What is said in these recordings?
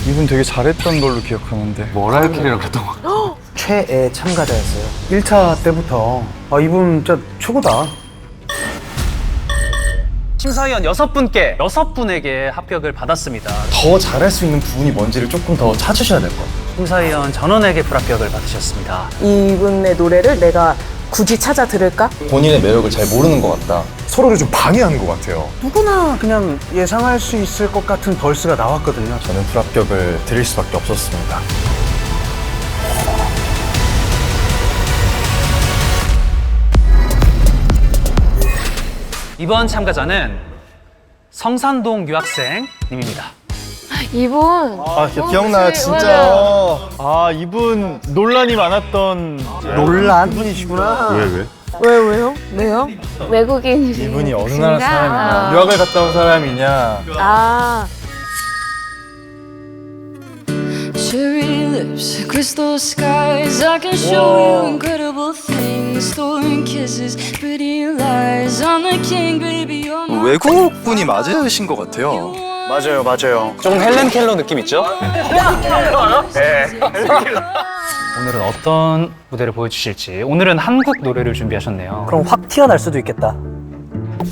이분 되게 잘했던 걸로 기억하는데. 머라이어 캐리랑 했던 거. 최애 참가자였어요. 1차 때부터 이분 진짜 최고다. 심사위원 6분께 6분에게 합격을 받았습니다. 더 잘할 수 있는 부분이 뭔지를 조금 더 찾으셔야 될 것 같아요. 심사위원 전원에게 불합격을 받으셨습니다. 이분의 노래를 내가 굳이 찾아 들을까? 본인의 매력을 잘 모르는 것 같다. 서로를 좀 방해하는 것 같아요. 누구나 그냥 예상할 수 있을 것 같은 벌스가 나왔거든요. 저는 불합격을 드릴 수밖에 없었습니다. 이번 참가자는 성산동 유학생님입니다. 이분. 기억나요, 진짜. 아, 이분 논란이 많았던. 논란 분이시구나. 왜? 왜요? 왜요? 외국인. 이분이 어느 나라 진짜? 사람이냐, 유학을 갔다 온 사람이냐. 아, Cherry lips, crystal skies. I can show you incredible things. Stolen kisses, pretty lies. I'm the king, baby. You're my 외국 분이 맞으신 것 같아요. 맞아요. 조금 헬렌 켈러 느낌 있죠? 오늘은 어떤 무대를 보여주실지. 오늘은 한국 노래를 준비하셨네요. 그럼 확 튀어날 수도 있겠다.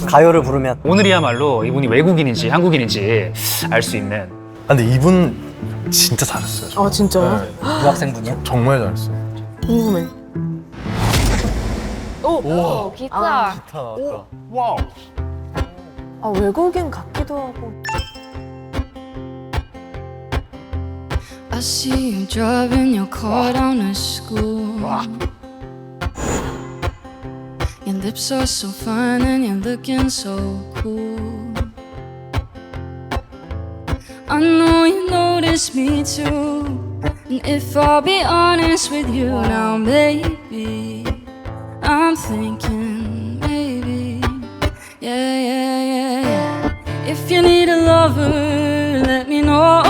가요를 부르면. 오늘이야말로 이분이 외국인인지 한국인인지 알 수 있는. 근데 이분 진짜 잘했어요. 진짜요? 유학생분이요? 정말 잘했어요. 궁금해. 오, 기타. 외국인 같기도 하고. I see you driving your car down to school. Your lips are so fine and you're looking so cool. I know you notice me too. And if I'll be honest with you now, maybe I'm thinking, maybe, yeah. If you need a lover, let me know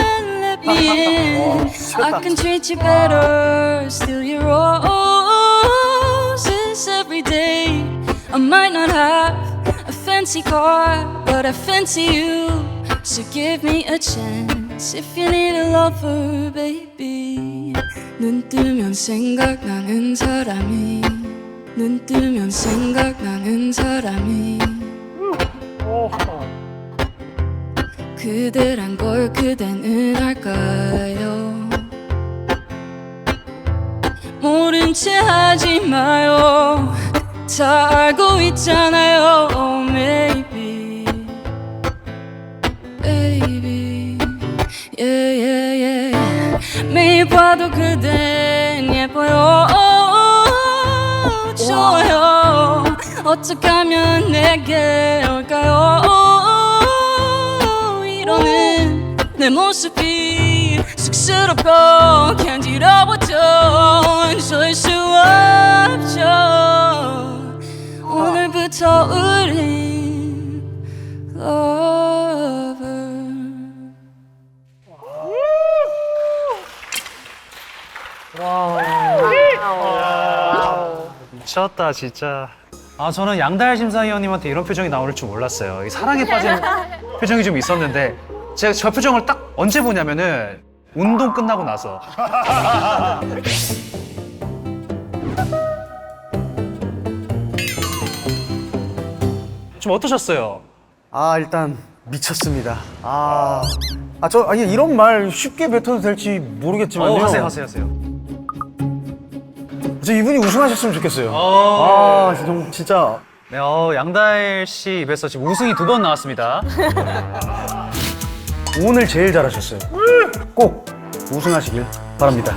and let me in. I can treat you better, steal your roses every day. I might not have a fancy car, but I fancy you. So give me a chance if you need a lover, baby. 눈 뜨면 생각나는 사람이, 눈 뜨면 생각나는 사람이 그대란 걸 그대는 알까요? 모른 채 하지 마요. 다 알고 있잖아요. Oh, maybe, baby, yeah. 매일 봐도 그댄 예뻐요. 좋아요. 어떻게 하면 내게 올까요? 이러는 내 모습이 쑥스럽고 간지러워져 어쩔 수 없죠. 오늘부터 우린 lover. 미쳤다 진짜. 저는 양다열 심사위원님한테 이런 표정이 나올 줄 몰랐어요. 이 사랑에 빠진 표정이 좀 있었는데 제가 저 표정을 딱 언제 보냐면은 운동 끝나고 나서. 좀 어떠셨어요? 일단 미쳤습니다. 아니 이런 말 쉽게 뱉어도 될지 모르겠지만요. 하세요. 저 이분이 우승하셨으면 좋겠어요. 진짜. 네, 양다열 씨 입에서 지금 우승이 2번 나왔습니다. 오늘 제일 잘하셨어요. 꼭 우승하시길 바랍니다.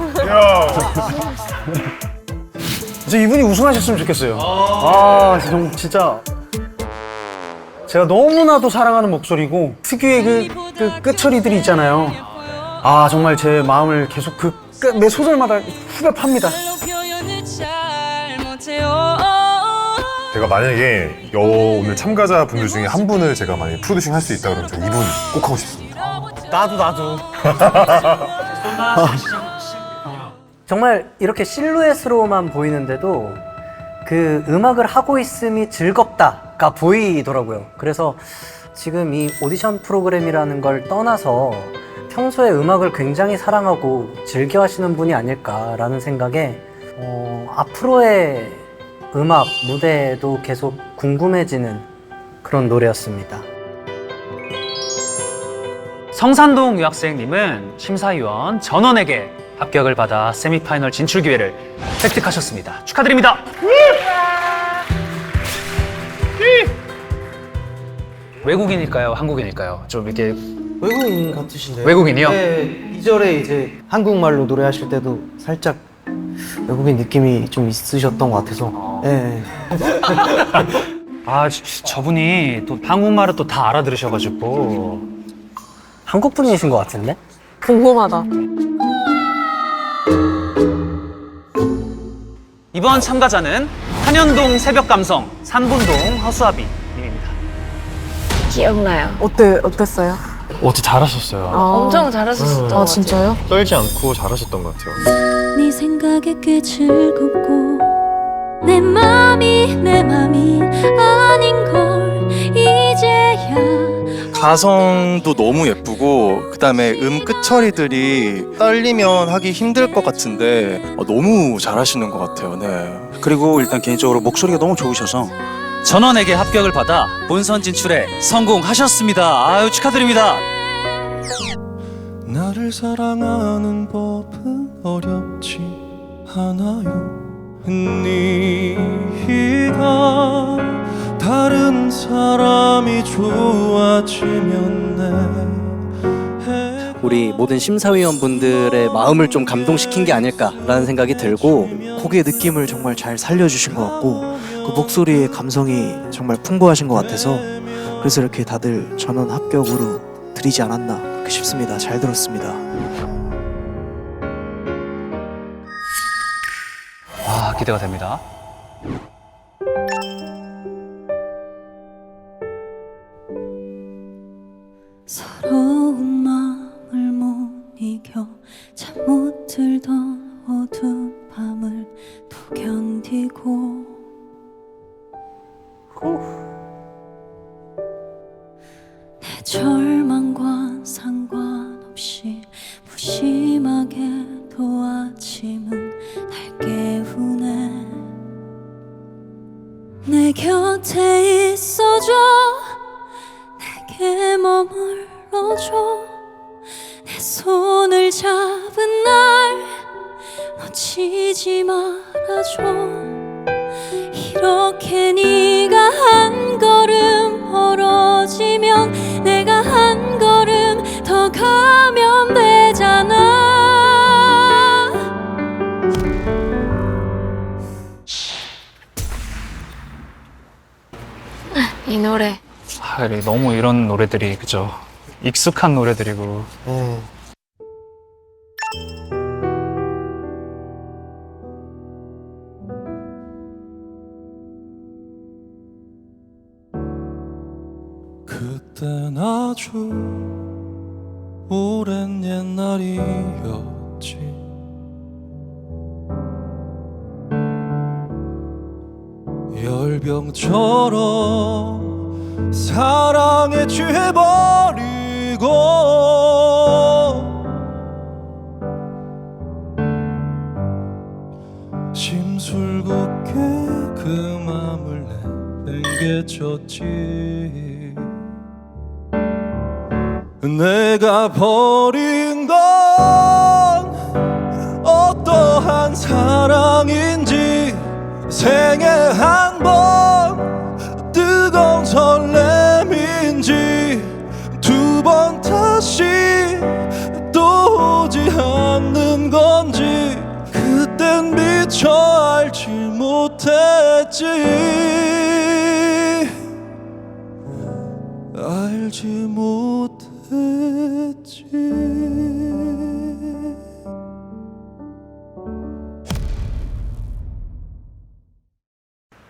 저 이분이 우승하셨으면 좋겠어요. 진짜. 제가 너무나도 사랑하는 목소리고 특유의 그 끝처리들이 있잖아요. 정말 제 마음을 계속 매 소절마다 후벼 팝니다. 제가 만약에 오늘 참가자분들 중에 한 분을 제가 만약에 프로듀싱 할 수 있다 그러면 저 이분 꼭 하고 싶습니다. 나도. 정말 이렇게 실루엣으로만 보이는데도 그 음악을 하고 있음이 즐겁다가 보이더라고요. 그래서 지금 이 오디션 프로그램이라는 걸 떠나서 평소에 음악을 굉장히 사랑하고 즐겨 하시는 분이 아닐까라는 생각에 앞으로의 음악 무대도 계속 궁금해지는 그런 노래였습니다. 성산동 유학생님은 심사위원 전원에게 합격을 받아 세미파이널 진출 기회를 획득하셨습니다. 축하드립니다. 외국인일까요? 한국인일까요? 좀 이렇게 외국인 같으신데요? 외국인이요? 네, 2절에 이제 한국말로 노래하실 때도 살짝 외국인 느낌이 좀 있으셨던 것 같아서. 네. 아, 저분이 또 한국말을 또 다 알아들으셔가지고. 한국 분이신 것 같은데? 궁금하다. 이번 참가자는 한현동 새벽감성 산본동 허수아비 님입니다. 기억나요. 어땠어요? 어제 잘하셨어요. 엄청 잘하셨었죠. 아, 진짜요? 떨지 않고 잘하셨던 것 같아요. 네 생각에 꽤 즐겁고 내 맘이 아닌 걸 이제야 가성도 너무 예쁘고 그다음에 끝처리들이 떨리면 하기 힘들 것 같은데 너무 잘하시는 것 같아요. 네. 그리고 일단 개인적으로 목소리가 너무 좋으셔서 전원에게 합격을 받아 본선 진출에 성공하셨습니다. 아유, 축하드립니다. 나를 사랑하는 법은 어렵지 않아요. 네가 다른 사람이 좋아지면 내 우리 모든 심사위원분들의 마음을 좀 감동시킨 게 아닐까라는 생각이 들고 곡의 느낌을 정말 잘 살려주신 것 같고 그 목소리의 감성이 정말 풍부하신 것 같아서 그래서 이렇게 다들 전원 합격으로 드리지 않았나 그렇게 싶습니다. 잘 들었습니다. 와, 기대가 됩니다. 서러운 마음을 못 이겨 잠 못 들던 어두운 밤을 또 견디고 내 절망과 상관없이 무심하게 또 아침은 날 깨우네. 내 곁에 있어줘 내게 머물러줘 내 손을 잡은 날 놓치지 말아줘 이렇게 네가 한 걸음 멀어지면 내가 한 걸음 더 가면 되잖아. 이 노래. 아, 너무 이런 노래들이, 그죠? 익숙한 노래들이고. 네. 그땐 아주 오랜 옛날이었지. 열병처럼 사랑에 취해버리고 심술궂게 그 맘을 내팽개쳤지. 내가 버린 건 어떠한 사랑인지 생애 한 번 뜨거운 설렘인지 두 번 다시 또 오지 않는 건지 그땐 미처 알지 못했지. 알지 못했지.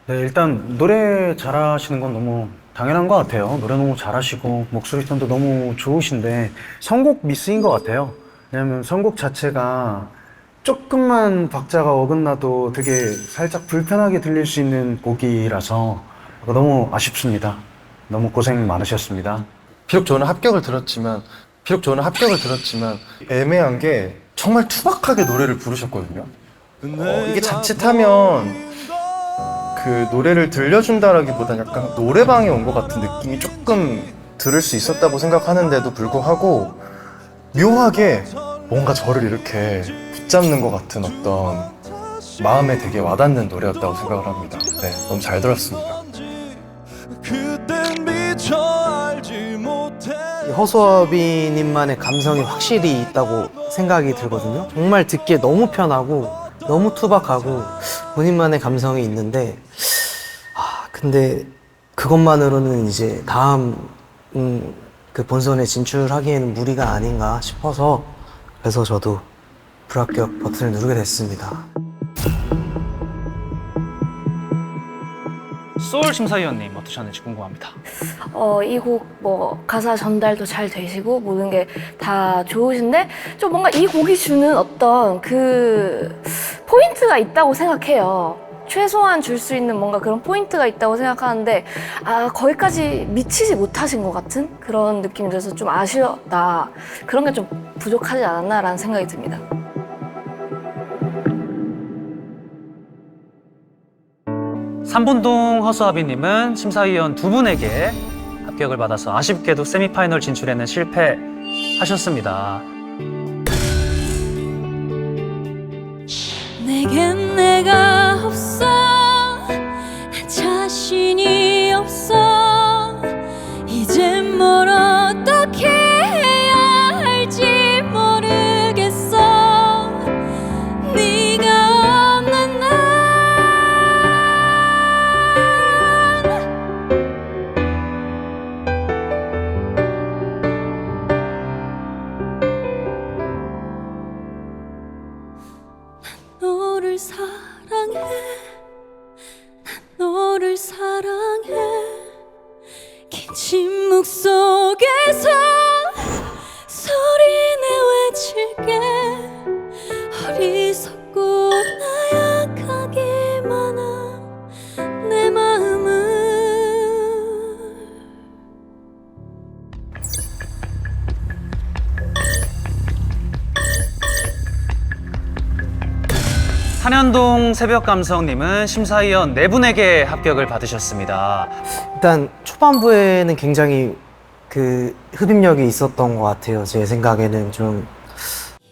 네, 일단 노래 잘하시는 건 너무 당연한 것 같아요. 노래 너무 잘하시고 목소리 톤도 너무 좋으신데 선곡 미스인 것 같아요. 왜냐면 선곡 자체가 조금만 박자가 어긋나도 되게 살짝 불편하게 들릴 수 있는 곡이라서 너무 아쉽습니다. 너무 고생 많으셨습니다. 비록 저는 합격을 들었지만 애매한 게 정말 투박하게 노래를 부르셨거든요. 이게 자칫하면 그 노래를 들려준다라기보다는 약간 노래방에 온 것 같은 느낌이 조금 들을 수 있었다고 생각하는데도 불구하고 묘하게 뭔가 저를 이렇게 붙잡는 것 같은 어떤 마음에 되게 와닿는 노래였다고 생각을 합니다. 네, 너무 잘 들었습니다. 허수아비님만의 감성이 확실히 있다고 생각이 들거든요. 정말 듣기에 너무 편하고 너무 투박하고 본인만의 감성이 있는데 근데 그것만으로는 이제 다음 그 본선에 진출하기에는 무리가 아닌가 싶어서 그래서 저도 불합격 버튼을 누르게 됐습니다. 소울 심사위원님 어떠셨는지 궁금합니다. 이 곡 뭐 가사 전달도 잘 되시고 모든 게 다 좋으신데 좀 뭔가 이 곡이 주는 어떤 그 포인트가 있다고 생각해요. 최소한 줄 수 있는 뭔가 그런 포인트가 있다고 생각하는데 거기까지 미치지 못하신 것 같은 그런 느낌이 들어서 좀 아쉬웠다. 그런 게 좀 부족하지 않았나라는 생각이 듭니다. 삼본동 허수아비님은 심사위원 두 분에게 합격을 받아서 아쉽게도 세미파이널 진출에는 실패하셨습니다. 내겐 내가 없어 자신이 없어 이젠 뭘 어떻게 해야 할지 모르겠어 네가 없는 날 너를 사랑해 난 너를 사랑해 긴 침묵 속에서 소리 내외칠게 어리석고 나약하기만 한 내 마음을 한현동 새벽감성님은 심사위원 네 분에게 합격을 받으셨습니다. 일단 초반부에는 굉장히 그 흡입력이 있었던 것 같아요. 제 생각에는 좀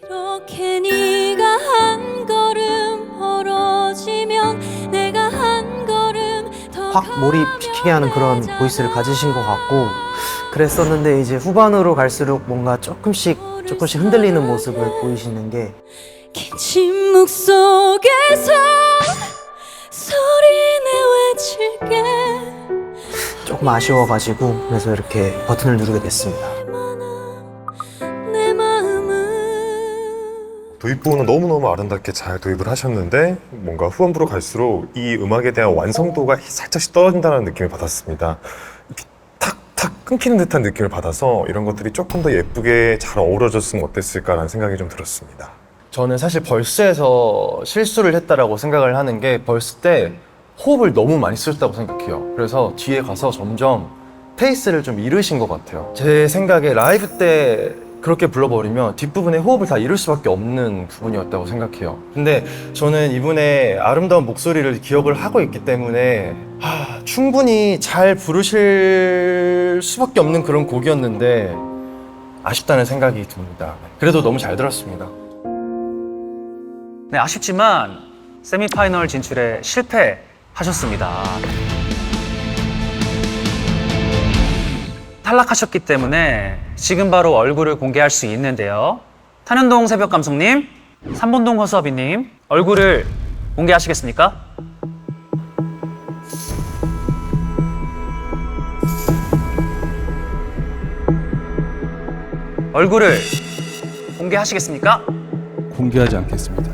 이렇게 네가 한 걸음 멀어지면 내가 한 걸음 더 확 몰입시키게 하는 그런 보이스를 가지신 것 같고 그랬었는데 이제 후반으로 갈수록 뭔가 조금씩 흔들리는 모습을 보이시는 게 긴 침묵 속에서 소리 내외칠게 조금 아쉬워가지고 그래서 이렇게 버튼을 누르게 됐습니다. 내 마음을 도입 부분은 너무너무 아름답게 잘 도입을 하셨는데 뭔가 후반부로 갈수록 이 음악에 대한 완성도가 살짝씩 떨어진다는 느낌을 받았습니다. 이렇게 탁탁 끊기는 듯한 느낌을 받아서 이런 것들이 조금 더 예쁘게 잘 어우러졌으면 어땠을까라는 생각이 좀 들었습니다. 저는 사실 벌스에서 실수를 했다라고 생각을 하는 게 벌스 때 호흡을 너무 많이 쓰셨다고 생각해요. 그래서 뒤에 가서 점점 페이스를 좀 잃으신 것 같아요. 제 생각에 라이브 때 그렇게 불러버리면 뒷부분에 호흡을 다 잃을 수밖에 없는 부분이었다고 생각해요. 근데 저는 이분의 아름다운 목소리를 기억을 하고 있기 때문에 충분히 잘 부르실 수밖에 없는 그런 곡이었는데 아쉽다는 생각이 듭니다. 그래도 너무 잘 들었습니다. 네, 아쉽지만 세미파이널 진출에 실패하셨습니다. 탈락하셨기 때문에 지금 바로 얼굴을 공개할 수 있는데요. 탄현동 새벽감성님, 삼본동 허수아비님, 얼굴을 공개하시겠습니까? 얼굴을 공개하시겠습니까? 공개하지 않겠습니다.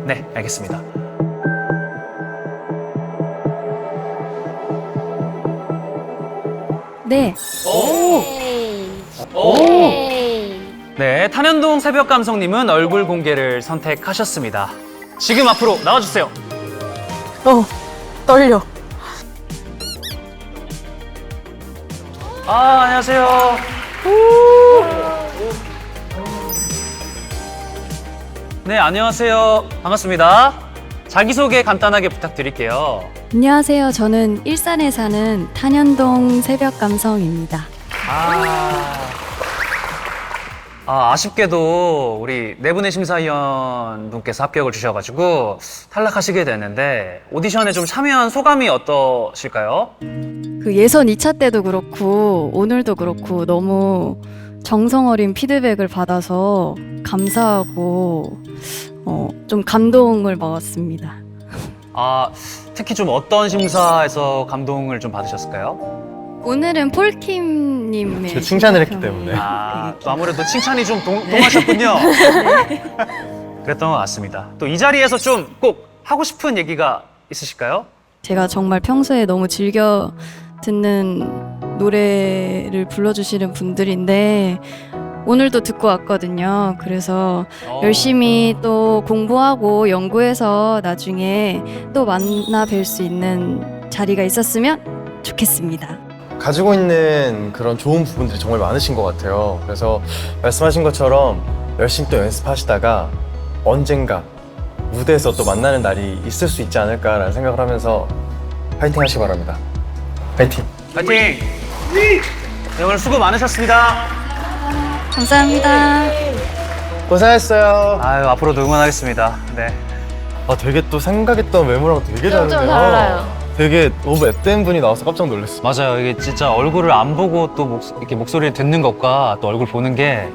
네, 알겠습니다. 네. 네, 탄현동 새벽감성님은 얼굴 공개를 선택하셨습니다. 지금 앞으로 나와주세요. 떨려. 안녕하세요. 네, 안녕하세요. 반갑습니다. 자기소개 간단하게 부탁드릴게요. 안녕하세요. 저는 일산에 사는 탄현동 새벽 감성입니다. 아쉽게도 우리 네 분의 심사위원 분께서 합격을 주셔가지고 탈락하시게 됐는데 오디션에 좀 참여한 소감이 어떠실까요? 그 예선 2차 때도 그렇고 오늘도 그렇고 너무 정성 어린 피드백을 받아서 감사하고 좀 감동을 먹었습니다. 특히 좀 어떤 심사에서 감동을 좀 받으셨을까요? 오늘은 폴킴님의 제가 칭찬을 했기 때문에. 또 아무래도 칭찬이 좀 동하셨군요. 그랬던 것 같습니다. 또 이 자리에서 좀 꼭 하고 싶은 얘기가 있으실까요? 제가 정말 평소에 너무 즐겨 듣는 노래를 불러주시는 분들인데 오늘도 듣고 왔거든요. 그래서 열심히 또 공부하고 연구해서 나중에 또 만나 뵐 수 있는 자리가 있었으면 좋겠습니다. 가지고 있는 그런 좋은 부분들이 정말 많으신 것 같아요. 그래서 말씀하신 것처럼 열심히 또 연습하시다가 언젠가 무대에서 또 만나는 날이 있을 수 있지 않을까라는 생각을 하면서 파이팅 하시기 바랍니다. 파이팅! 파이팅! 네, 오늘 수고 많으셨습니다. 감사합니다. 고생했어요. 앞으로도 응원하겠습니다. 네. 되게 또 생각했던 외모랑 되게 좀 다르네요. 달라요. 되게 너무 앳된 분이 나와서 깜짝 놀랐어요. 맞아요. 이게 진짜 얼굴을 안 보고 또 이렇게 목소리를 듣는 것과 또 얼굴 보는 게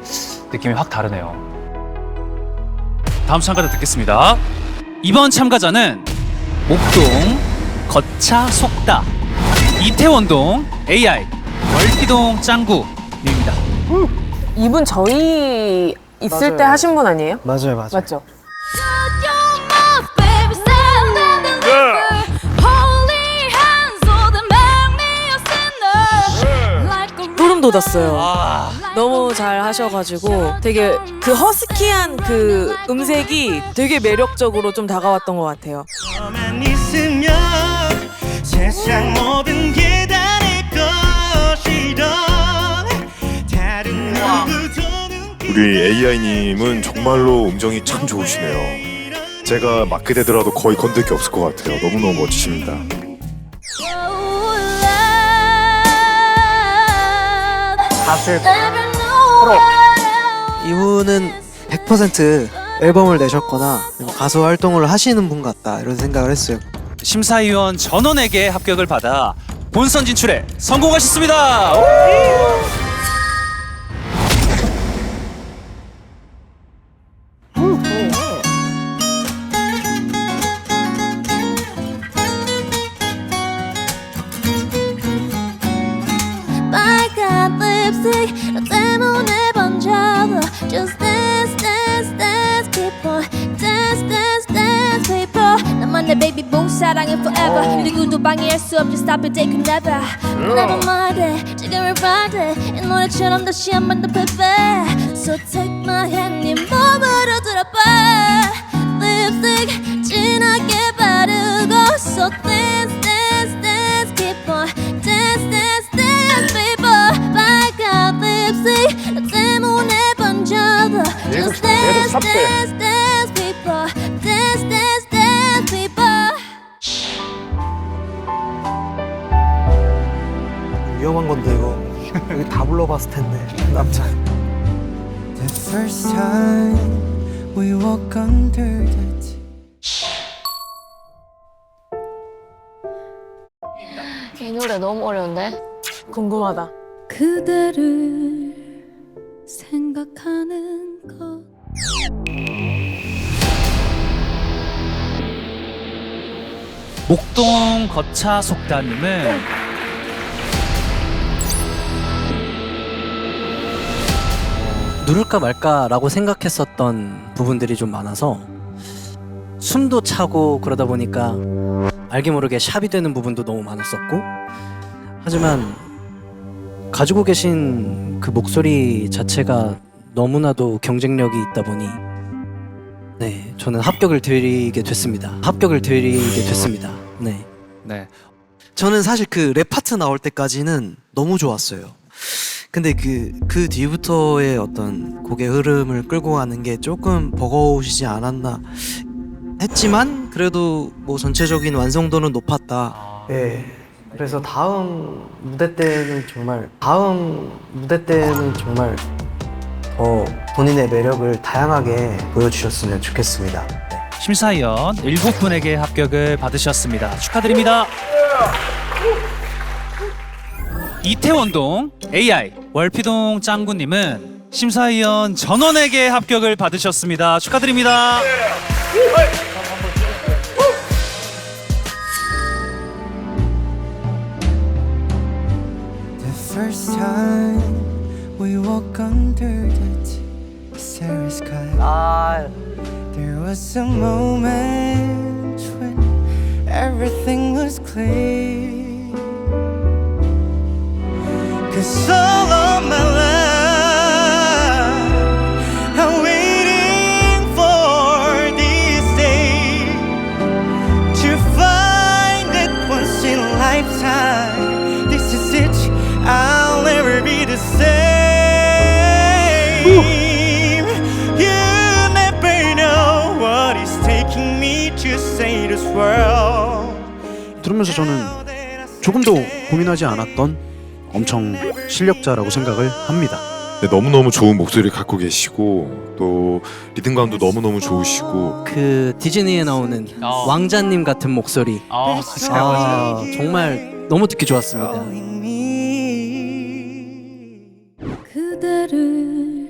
느낌이 확 다르네요. 다음 참가자 듣겠습니다. 이번 참가자는 목동 거차 속다 이태원동 AI 월피동 짱구입니다. 이분 저희 있을 때 하신 분 아니에요? 맞아요, 맞아요. 맞죠? 소름 돋았어요. 너무 잘 하셔가지고 되게 그 허스키한 그 음색이 되게 매력적으로 좀 다가왔던 것 같아요. 세상 모든 게 다 내 것이던 다른 누구도 우리 AI님은 정말로 음정이 참 좋으시네요. 제가 맡게 되더라도 거의 건들 게 없을 것 같아요. 너무너무 멋지십니다. 이분은 100% 앨범을 내셨거나 가수 활동을 하시는 분 같다 이런 생각을 했어요. 심사위원 전원에게 합격을 받아 본선 진출에 성공하셨습니다. 빨간 립스틱 너 때문에 번져도 Just dance, dance, dance people Dance, dance, dance people 나만 내 baby boo 사랑해 forever 누구도 방해할 수 없지 Stop it, they could never 너무 말해 지금을 바래 이 노래처럼 다시 한 번 더 perfect So take my hand 네 몸으로 들어봐 립스틱 진하게 바르고 So dance, dance, dance people Dance, dance, dance people 빨간 립스틱 너 때문에 번져도 Just dance, dance, dance people Dance, dance, dance people 위험한 건데 이거 여기 다 불러봤을 텐데 남자. The first time we walk under the 이 노래 너무 어려운데? 궁금하다. 그대를 생각하는 것 목동 거차 속다님은 누를까 말까라고 생각했었던 부분들이 좀 많아서 숨도 차고 그러다 보니까 알게 모르게 샵이 되는 부분도 너무 많았었고 하지만 가지고 계신 그 목소리 자체가 너무나도 경쟁력이 있다 보니 네 저는 합격을 드리게 됐습니다. 네. 네. 저는 사실 그 랩 파트 나올 때까지는 너무 좋았어요. 근데 그 뒤부터의 어떤 곡의 흐름을 끌고 가는 게 조금 버거우시지 않았나 했지만 그래도 뭐 전체적인 완성도는 높았다. 예. 그래서 다음 무대 때는 정말 본인의 매력을 다양하게 보여주셨으면 좋겠습니다. 네. 심사위원 7분에게 합격을 받으셨습니다. 축하드립니다. 이태원동 AI 월피동 짱구님은 심사위원 전원에게 합격을 받으셨습니다. 축하드립니다. The first time we walk under that starry sky, there was a moment when everything was clear. 'Cause all of my life I'm waiting for this day to find that once in a lifetime. This is it, I'll never be the same. You never know what is taking me to say this world. 들으면서 저는 조금도 고민하지 않았던 엄청 실력자라고 생각을 합니다. 네, 너무너무 좋은 목소리를 갖고 계시고 또 리듬감도 너무너무 좋으시고 그 디즈니에 나오는 왕자님 같은 목소리. 정말 너무 듣기 좋았습니다. 그대를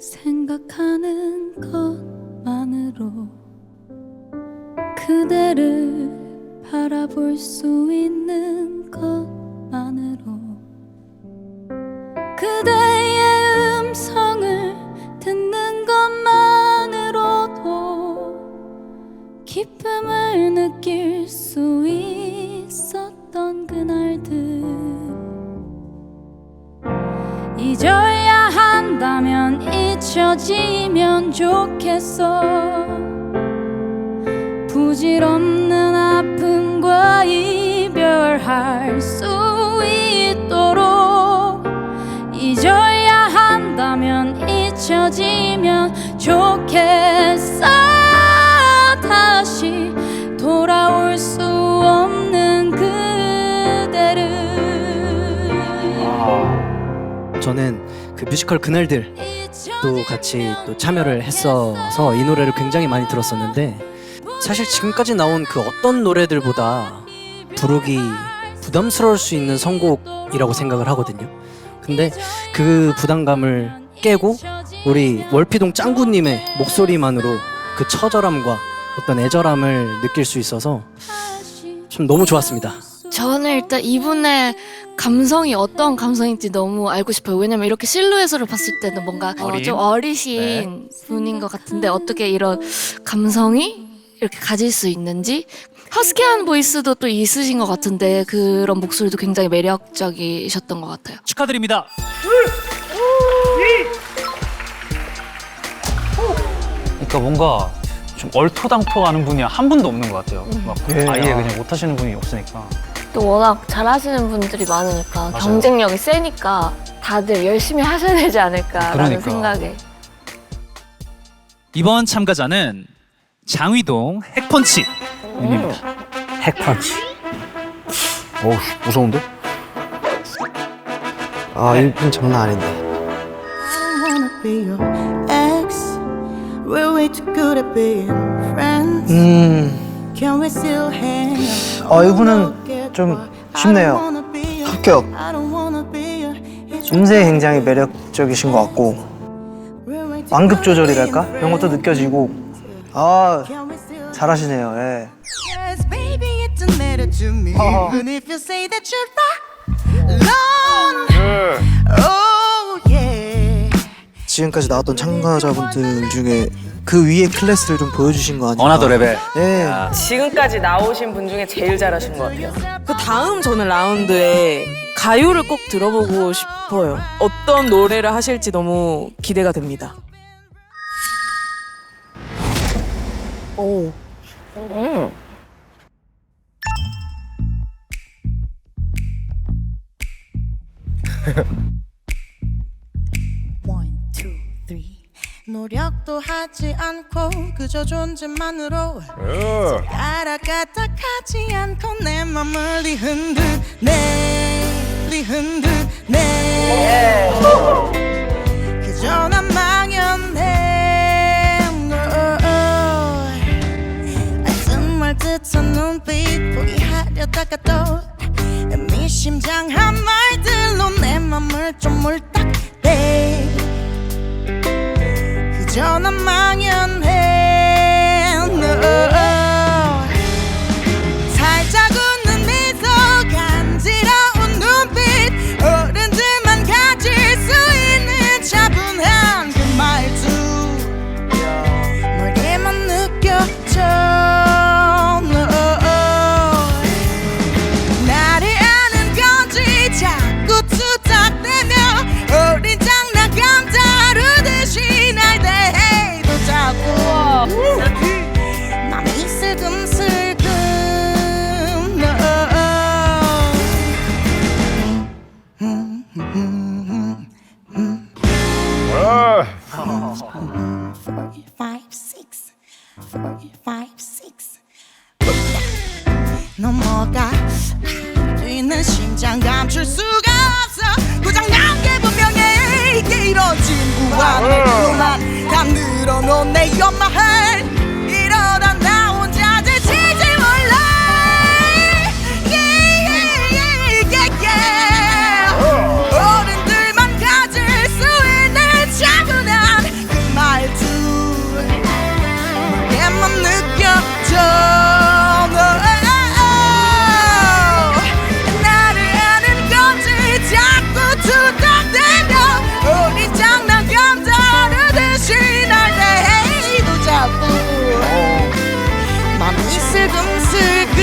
생각하는 것만으로 그대를 바라볼 수 있는 것만으로 그대의 음성을 듣는 것만으로도 기쁨을 느낄 수 있었던 그날들 잊어야 한다면 잊혀지면 좋겠어 부질없는 아픔과 이별할 수 있도록 잊어야 한다면 잊혀지면 좋겠어 다시 돌아올 수 없는 그대를 저는 그 뮤지컬 그날들 또 같이 또 참여를 했어서 이 노래를 굉장히 많이 들었었는데 사실 지금까지 나온 그 어떤 노래들보다 부르기 부담스러울 수 있는 선곡이라고 생각을 하거든요. 근데 그 부담감을 깨고 우리 월피동 짱구님의 목소리만으로 그 처절함과 어떤 애절함을 느낄 수 있어서 좀 너무 좋았습니다. 저는 일단 이분의 감성이 어떤 감성인지 너무 알고 싶어요. 왜냐면 이렇게 실루엣으로 봤을 때는 뭔가 좀 어리신 분인 것 같은데 어떻게 이런 감성이 이렇게 가질 수 있는지 허스키한 보이스도 또 있으신 것 같은데 그런 목소리도 굉장히 매력적이셨던 것 같아요. 축하드립니다. 그러니까 뭔가 좀 얼토당토하는 분이 한 분도 없는 것 같아요. 막 아예 그냥 못하시는 분이 없으니까. 또 워낙 잘하시는 분들이 많으니까 경쟁력이 세니까 다들 열심히 하셔야 되지 않을까라는 생각에. 이번 참가자는 장위동 핵펀치님입니다. 핵펀치. 어우 무서운데? 아 이분 장난 아닌데. I don't wanna be your ex. We're way too good at being friends. Can we still hang out? 이분은 좀 쉽네요. 합격. 음색이 굉장히 매력적이신 것 같고 완급 조절이랄까? 이런 것도 느껴지고 잘하시네요. 예. Yes, baby, it doesn't matter to me. Even if you say that you're alone. Oh yeah. 지금까지 나왔던 참가자분들 중에 그 위의 클래스를 좀 보여주신 거 아닌가? 어나더 레벨. 예. 지금까지 나오신 분 중에 제일 잘하신 것 같아요. 그 다음 저는 라운드에 가요를 꼭 들어보고 싶어요. 어떤 노래를 하실지 너무 기대가 됩니다. 오. One, two, three. 노력도 하지 않고 그저 존재만으로 따라가다 가지 않고 내 맘을 흔드네 그저 난 망연해 정말 듯한 눈빛 포기하려다가 또 미심장한 말들로 내 맘을 좀 물딱대 그저 난 망연해 살짝 웃는 미소 간지러운 눈빛 어른들만 가질 수 있는 차분한 그 말투 멀게만 느껴져 나를 아는 건지 자꾸 투닥대며 어린 장난감 다루듯이 날 대해도 자꾸 맘이 슬금슬금 넘어가 뛰는 심장 감출 수가 없어 고장난 게 분명해 이게 이뤄진 무한의 그만 다 늘어놓은 내 연마을 이러다 나 혼자 지칠지 몰라 어른들만 가질 수 있는 차분한 그 말투 내맘 느껴져 나를 아는 건지 자꾸 투닥대며 어린 장난감 다루듯이 날 대해도 자꾸 맘이 슬금슬금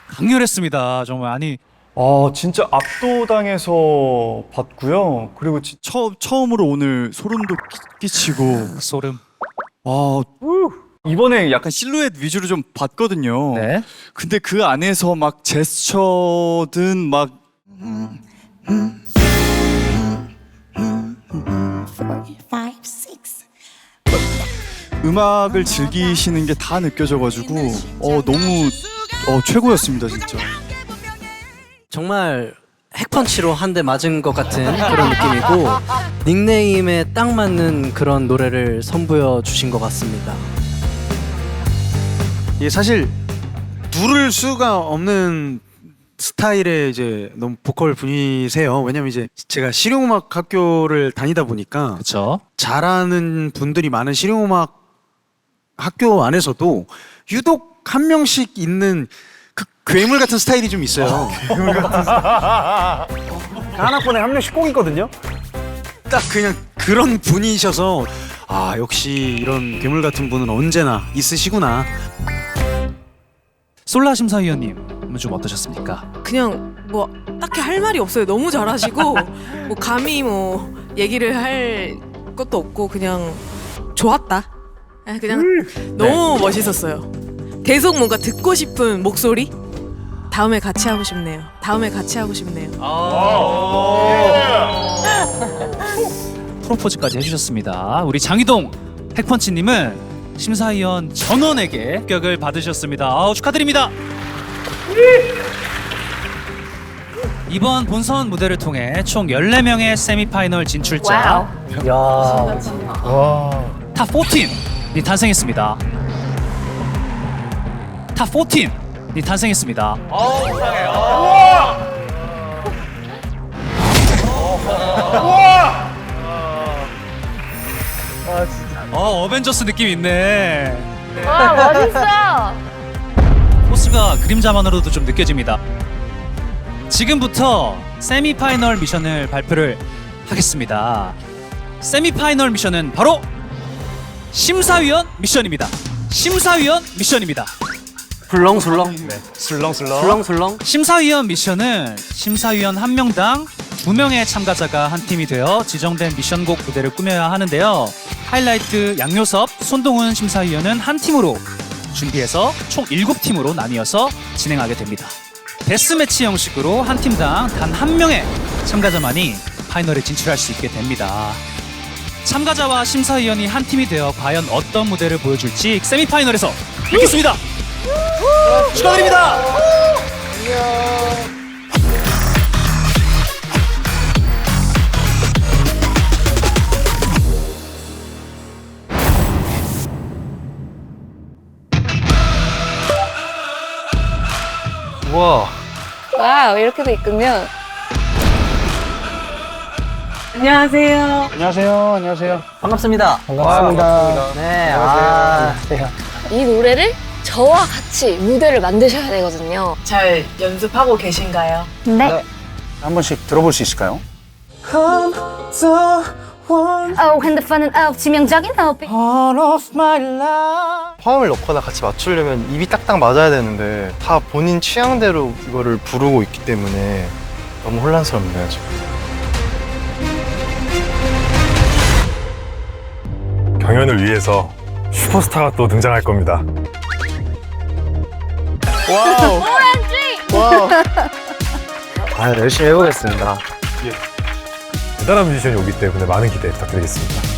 강렬했습니다. 정말 아니 진짜 압도당해서 봤고요. 그리고 처음으로 오늘 소름도 끼치고 소름. 이번에 약간 실루엣 위주로 좀 봤거든요. 네. 근데 그 안에서 막 제스처든 막 음악을 즐기시는 게 다 느껴져가지고 너무 최고였습니다 진짜. 정말 핵펀치로 한 대 맞은 것 같은 그런 느낌이고 닉네임에 딱 맞는 그런 노래를 선보여 주신 것 같습니다. 예, 사실 누를 수가 없는 스타일의 이제 너무 보컬 분이세요. 왜냐면 이제 제가 실용음악 학교를 다니다 보니까 그렇죠. 잘하는 분들이 많은 실용음악 학교 안에서도 유독 한 명씩 있는 그 괴물 같은 스타일이 좀 있어요. 괴물 같은 한 학번에 한 명씩 꼭 있거든요. 딱 그냥 그런 분이셔서 아 역시 이런 괴물 같은 분은 언제나 있으시구나. 솔라 심사위원님은 좀 어떠셨습니까? 그냥 뭐 딱히 할 말이 없어요. 너무 잘하시고 뭐 감히 뭐 얘기를 할 것도 없고 그냥 좋았다. 그냥 너무 멋있었어요. 계속 뭔가 듣고 싶은 목소리. 다음에 같이 하고 싶네요. 프로포즈까지 해주셨습니다. 우리 장희동 핵펀치님은 심사위원 전원에게 합격을 받으셨습니다. 축하드립니다. 이번 본선 무대를 통해 총 14명의 세미파이널 진출자 탑 14이 탄생했습니다. 탑 14이 탄생했습니다. 어벤져스 느낌 있네. 와 멋있어. 포스가 그림자만으로도 좀 느껴집니다. 지금부터 세미파이널 미션을 발표를 하겠습니다. 세미파이널 미션은 바로 심사위원 미션입니다. 술렁술렁. 술렁술렁. 심사위원 미션은 심사위원 한 명당 2명의 참가자가 한 팀이 되어 지정된 미션곡 무대를 꾸며야 하는데요. 하이라이트 양요섭, 손동훈 심사위원은 한 팀으로 준비해서 총 7팀으로 나뉘어서 진행하게 됩니다. 데스매치 형식으로 한 팀당 단 한 명의 참가자만이 파이널에 진출할 수 있게 됩니다. 참가자와 심사위원이 한 팀이 되어 과연 어떤 무대를 보여줄지 세미파이널에서 뵙겠습니다. 축하드립니다. 우와. 와우, 이렇게도 있군요. 안녕하세요. 반갑습니다. 네. 이 노래를 저와 같이 무대를 만드셔야 되거든요. 잘 연습하고 계신가요? 네. 한 번씩 들어볼 수 있을까요? 핸드폰은 치명적인 빛. 화음을 넣거나 같이 맞추려면 입이 딱딱 맞아야 되는데 다 본인 취향대로 이거를 부르고 있기 때문에 너무 혼란스럽네요 지금. 경연을 위해서 슈퍼스타가 또 등장할 겁니다. 아, 열심히 해보겠습니다. 대단한 뮤지션이 오기 때문에 많은 기대 부탁드리겠습니다.